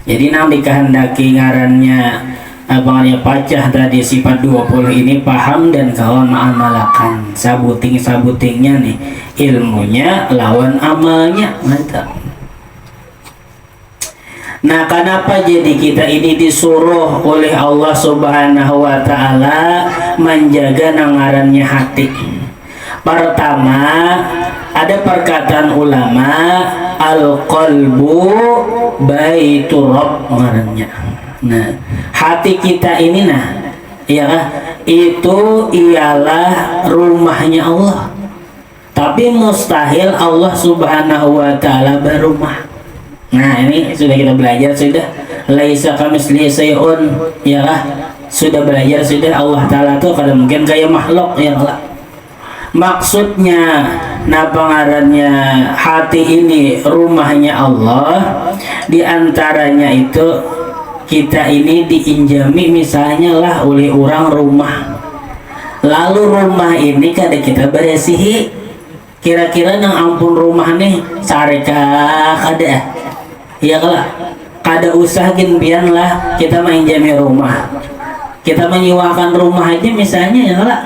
Jadi nang dikehendaki ngarannya abangannya pacah tadi sifat 20 ini paham dan kawan mengamalkan sabuting-sabutingnya nih, ilmunya lawan amalnya, mantap. Nah, kenapa jadi kita ini disuruh oleh Allah Subhanahu wa taala menjaga nangarannya hati? Pertama, ada perkataan ulama, al-qalbu baitur rabb ngarannya. Nah, hati kita ini ya itu ialah rumahnya Allah. Tapi mustahil Allah Subhanahu wa taala berumah. Nah, ini sudah kita belajar sudah, laisa kamitslihi syai'un, ya sudah belajar sudah. Allah taala tuh kada mungkin kayak makhluk, ya Allah. Maksudnya pengarannya hati ini rumahnya Allah, diantaranya itu kita ini diinjami misalnya lah oleh orang rumah, lalu rumah ini kada kita beresihi, kira-kira nang ampun rumah nih sareka kada ya lah, kada usah genbian lah kita menjami rumah, kita menyewakan rumah aja misalnya ya lah.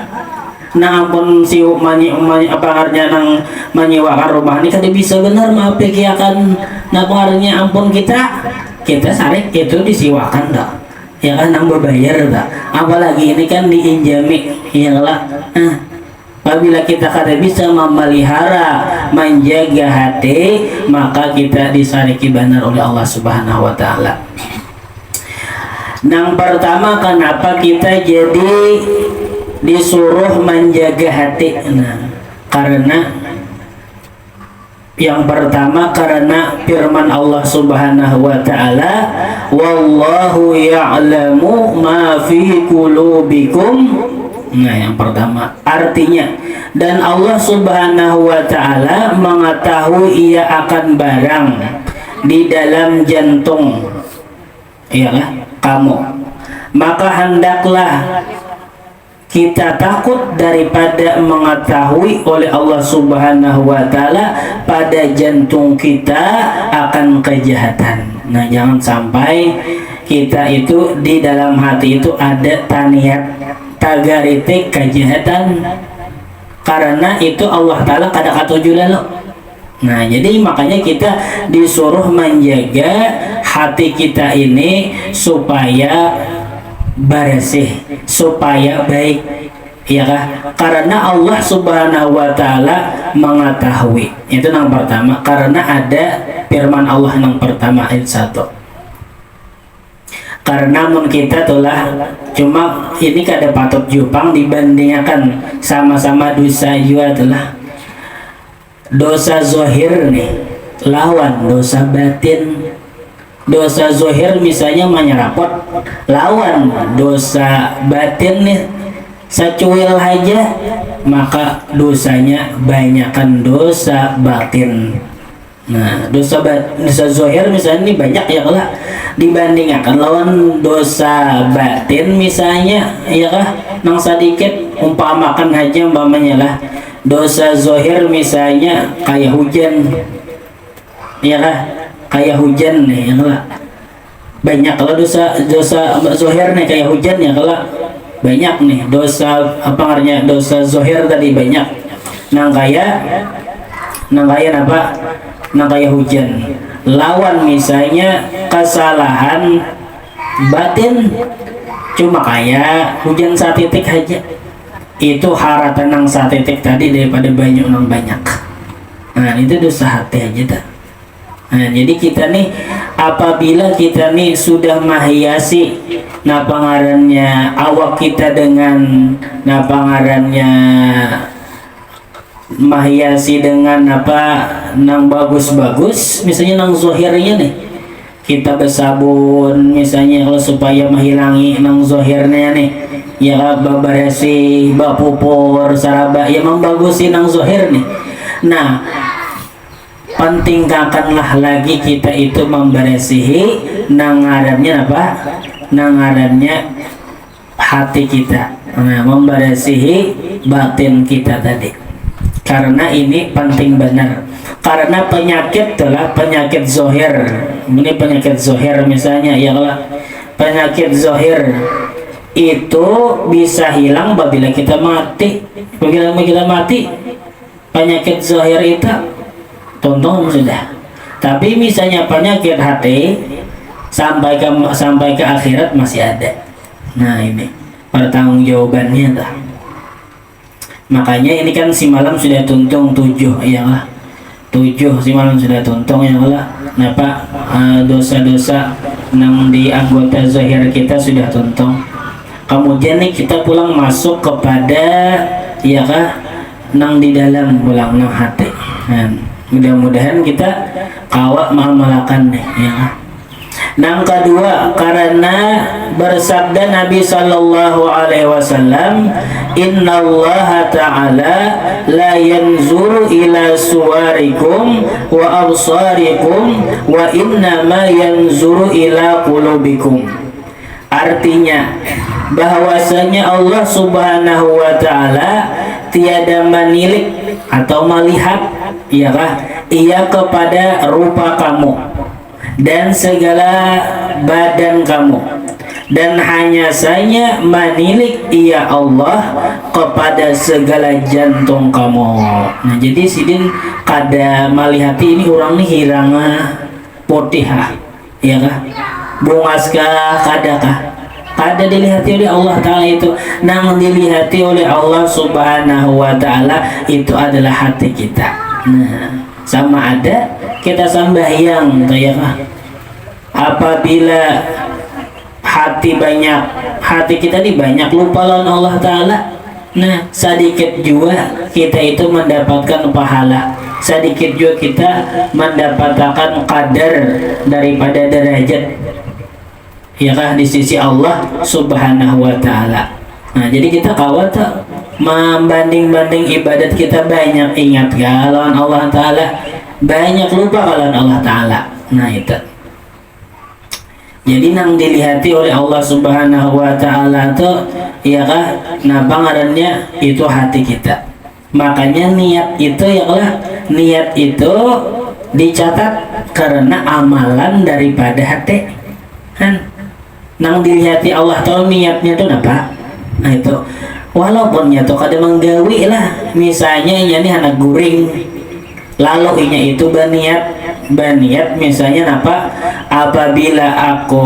Nah ampun si apa artinya nang menyewakan rumah ini kada bisa benar maapikiakan nah pengaruhnya ampun kita sarik itu disiwakan dah ya kan, nang berbayar dah, apalagi ini kan diinjami ya lah. Apabila kita kada bisa memelihara, menjaga hati, maka kita disariki benar oleh Allah Subhanahu wa taala. Yang pertama, kenapa kita jadi disuruh menjaga hati? Nah, karena yang pertama karena firman Allah Subhanahu wa taala, wallahu ya'lamu ma fi qulubikum. Nah, yang pertama artinya, dan Allah Subhanahu wa taala mengetahui ia akan barang di dalam jantung ya kamu, maka hendaklah kita takut daripada mengetahui oleh Allah Subhanahu wa taala pada jantung kita akan kejahatan. Nah, jangan sampai kita itu di dalam hati itu ada taniat tagaritik kejahatan, karena itu Allah taala kada katuju lalu. Nah, jadi makanya kita disuruh menjaga hati kita ini supaya bersih, supaya baik ya kah? Karena Allah Subhanahu wa taala mengetahui. Itu yang pertama, karena ada firman Allah yang pertama ayat 1. Karena mun kita telah cuma ini kada patut jupang dibandingkan sama-sama dosa juga telah dosa zohir nih lawan dosa batin. Dosa zohir misalnya menyerapot lawan dosa batin nih secuil aja, maka dosanya banyakkan dosa batin. Nah, dosa zohir misalnya ini banyak ya lah dibandingkan lawan dosa batin misalnya ya kah, nang sedikit umpamakan aja umpamanya lah dosa zohir misalnya kayak hujan ya kah, kayak hujan nih ya lah banyak. Kalau dosa zohir nih kayak hujan ya kalau banyak nih dosa apa artinya dosa zohir tadi banyak, nang kayak apa, nang kayak hujan lawan misalnya kesalahan batin cuma kayak hujan satitik aja, itu haratan nang satitik tadi daripada banyak nang banyak. Nah, itu dosa hati aja tak. Nah, jadi kita nih apabila kita nih sudah menghiasi pengarannya awak kita dengan pengarannya menghiasi dengan apa nang bagus-bagus, misalnya nang zohirnya nih kita bersabun misalnya kalau supaya menghilangi nang zohirnya nih ya babaresi bapupur saraba ya membagusi nang zohir nih. Nah, pentingkanlah lagi kita itu memberesihi nangarannya apa, nangarannya hati kita. Nah, memberesihi batin kita tadi, karena ini penting benar. Karena penyakit adalah penyakit zohir ini penyakit zohir misalnya, ya Allah, penyakit zohir itu bisa hilang apabila kita mati. Apabila kita mati, penyakit zohir itu tuntung sudah. Tapi misalnya penyakit hati sampai ke akhirat masih ada. Nah ini pertanggungjawabannya lah. Makanya ini kan si malam sudah tuntung 7, ya Allah, 7 si malam sudah tuntung, ya Allah. Kenapa dosa-dosa yang di anggota zahir kita sudah tuntung. Kemudian nih kita pulang masuk kepada, ya kah, nang di dalam pulang nang hati. Nah, mudah-mudahan kita kawak mengamalkan nih, ya kah. Yang kedua, karena bersabda Nabi Sallallahu Alaihi Wasallam, Inna Allah Ta'ala la yanzuru ila suwarikum wa absarikum wa innama yanzuru ila qulubikum. Artinya bahwasanya Allah Subhanahu Wa Ta'ala tiada menilik atau melihat, ya kah, ia kepada rupa kamu dan segala badan kamu, dan hanya saja menilik ia Allah kepada segala jantung kamu. Nah jadi sidin kada malihati ini orang nih hiranga potihah, ya kah, bungaskah, kadakah, kada dilihati oleh Allah Ta'ala. Itu nang dilihati oleh Allah Subhanahu Wa Ta'ala itu adalah hati kita. Nah sama ada kita sembahyang, ya kah, apabila hati kita ini banyak lupa lawan Allah Ta'ala, nah sedikit juga kita itu mendapatkan pahala, sedikit juga kita mendapatkan kadar daripada derajat, ya kah, di sisi Allah Subhanahu Wa Ta'ala. Nah jadi kita kawat membanding-banding ibadat kita banyak ingat lawan Allah Ta'ala, banyak lupa lawan Allah Ta'ala. Nah itu jadi nang dilihati oleh Allah Subhanahu Wa Ta'ala itu, ya kah, nah pangarannya itu hati kita. Makanya niat itu, ya kah, niat itu dicatat karena amalan daripada hati kan. Nang dilihati Allah tahu niatnya itu apa. Nah itu walaupun nyatu kada menggawi lah, misalnya ini anak guring lalu inya itu baniat misalnya apa, apabila aku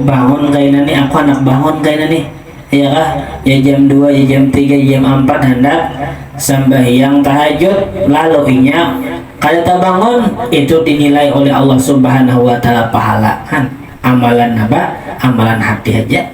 bangun kayak ini, aku anak bangun kayak ini, ya kah, ya jam 2, ya jam 3, jam 4 hendak sembahyang tahajud, lalu inya kada bangun, itu dinilai oleh Allah Subhanahu Wa Ta'ala pahala kan. Amalan apa? Amalan hati aja.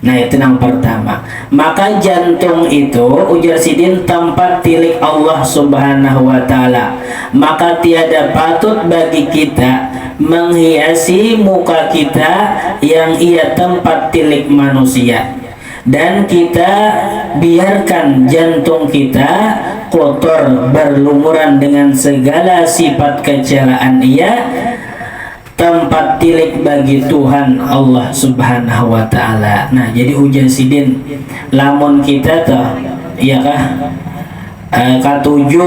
Nah itu yang pertama. Maka jantung itu ujar sidin tempat tilik Allah Subhanahu Wa Ta'ala. Maka tiada patut bagi kita menghiasi muka kita yang ia tempat tilik manusia, dan kita biarkan jantung kita kotor berlumuran dengan segala sifat kecelaan ia tempat tilik bagi Tuhan Allah Subhanahu Wa Ta'ala. Nah jadi ujar sidin lamun kita tuh, ya kah, katuju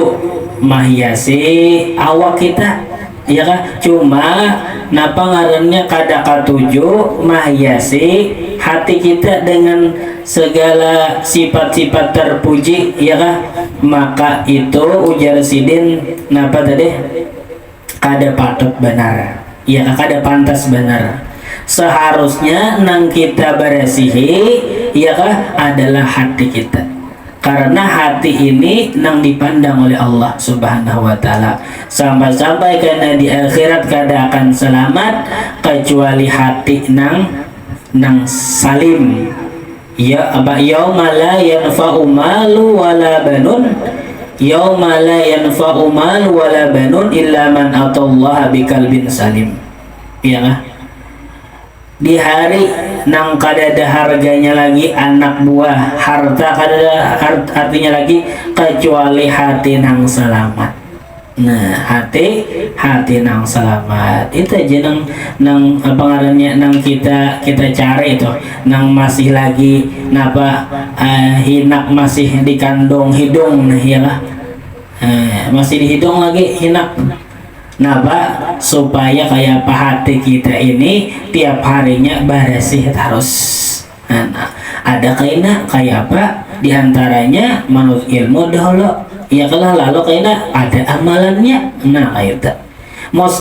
mahiasi awak kita, ya kah, cuma napa ngarannya kada katuju mahiasi hati kita dengan segala sifat-sifat terpuji, ya kah, maka itu ujar sidin napa tadi kada patut benar, ya kada pantas benar. Seharusnya nang kita beresihi, ya kah, adalah hati kita, karena hati ini nang dipandang oleh Allah Subhanahu Wa Ta'ala. Sampai-sampai karena di akhirat kada akan selamat kecuali hati nang salim. Ya apa, yauma la yanfa'u malu wala banun, yauma la yanfa'u malu wala banun illa man atallaha biqalbin salim. Ya kah? Di hari nang kada ada harganya lagi anak buah, harta kada ada artinya lagi kecuali hati nang selamat. Nah hati nang selamat itu aja nang apa ngarannya nang kita cari itu, nang masih lagi napa hinak masih dikandung hidung, ya lah, masih di hidung lagi hinak. Nah Pak, supaya kayak apa hati kita ini tiap harinya bersih terus. Nah, ada kayak apa diantaranya menurut ilmu dahulu ya kalah lalu kayaknya ada amalannya. Nah kayak itu